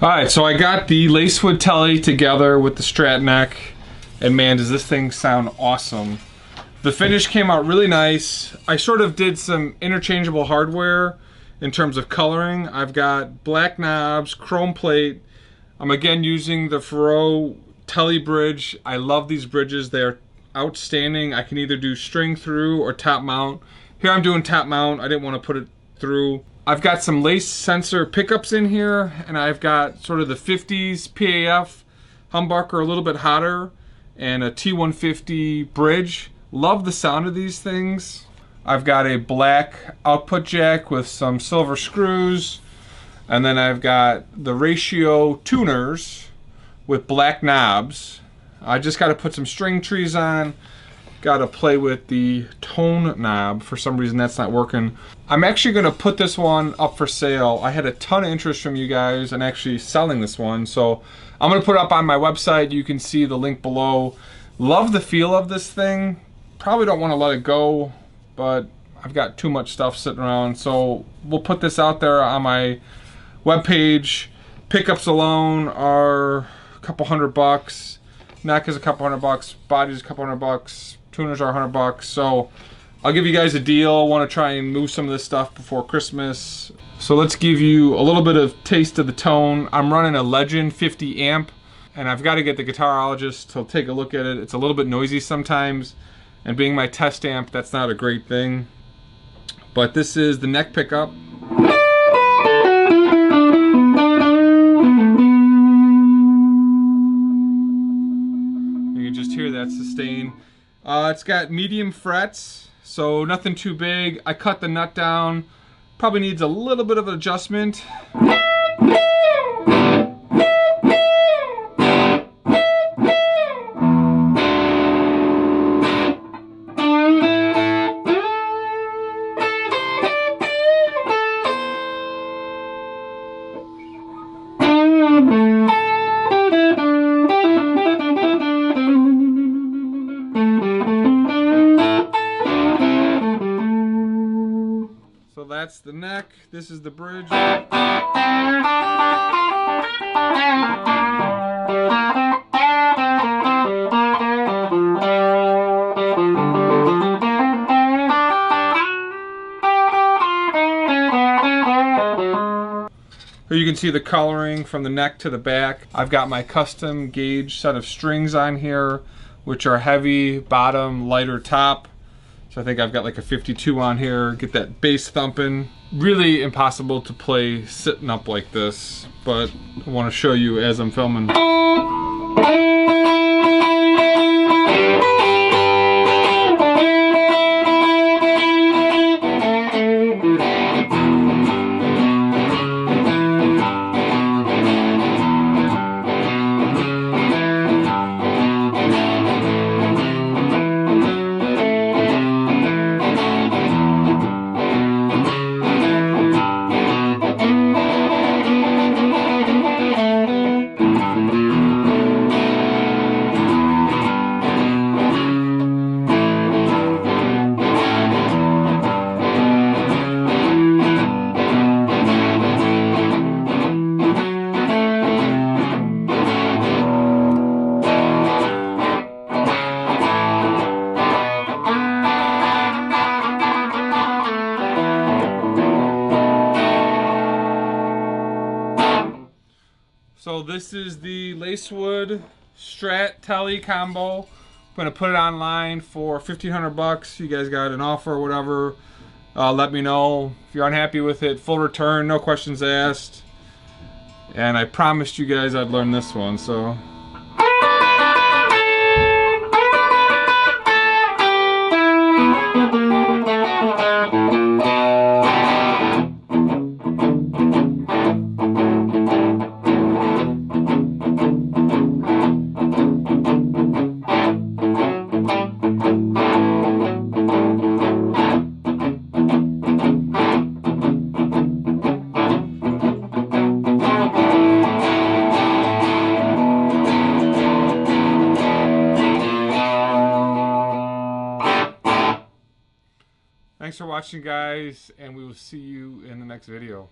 Alright, so I got the Lacewood Tele together with the Strat neck, and man, does this thing sound awesome. The finish came out really nice. I sort of did some interchangeable hardware in terms of coloring. I've got black knobs, chrome plate. I'm again using the ferro Tele bridge. I love these bridges. They're outstanding. I can either do string through or top mount. Here I'm doing top mount. I didn't want to put it through. I've got some lace sensor pickups in here, and I've got sort of the 50s PAF humbucker, a little bit hotter, and a T150 bridge. Love the sound of these things. I've got a black output jack with some silver screws, and then I've got the ratio tuners with black knobs. I just got to put some string trees on. Got to play with the tone knob. For some reason that's not working. I'm actually going to put this one up for sale. I had a ton of interest from you guys in actually selling this one, so I'm going to put it up on my website. You can see the link below. Love the feel of this thing. Probably don't want to let it go, but I've got too much stuff sitting around, so we'll put this out there on my webpage. Pickups alone are a couple $100. Neck is a couple $100. Body's a couple $100. Tuners are $100, so I'll give you guys a deal. Want to try and move some of this stuff before Christmas. So let's give you a little bit of taste of the tone. I'm running a Legend 50 amp, and I've got to get the guitarologist to take a look at it. It's a little bit noisy sometimes, and being my test amp, that's not a great thing. But this is the neck pickup. You can just hear that sustain. It's got medium frets, so nothing too big. I cut the nut down. Probably needs a little bit of adjustment. So that's the neck. This is the bridge. Here you can see the coloring from the neck to the back. I've got my custom gauge set of strings on here, which are heavy bottom, lighter top. So I think I've got like a 52 on here. Get that bass thumping. Really impossible to play sitting up like this, but I want to show you as I'm filming. So this is the Lacewood Strat Tele combo. I'm gonna put it online for $1,500. You guys got an offer or whatever. Let me know if you're unhappy with it. Full return, no questions asked. And I promised you guys I'd learn this one, so. Thanks for watching, guys, and we will see you in the next video.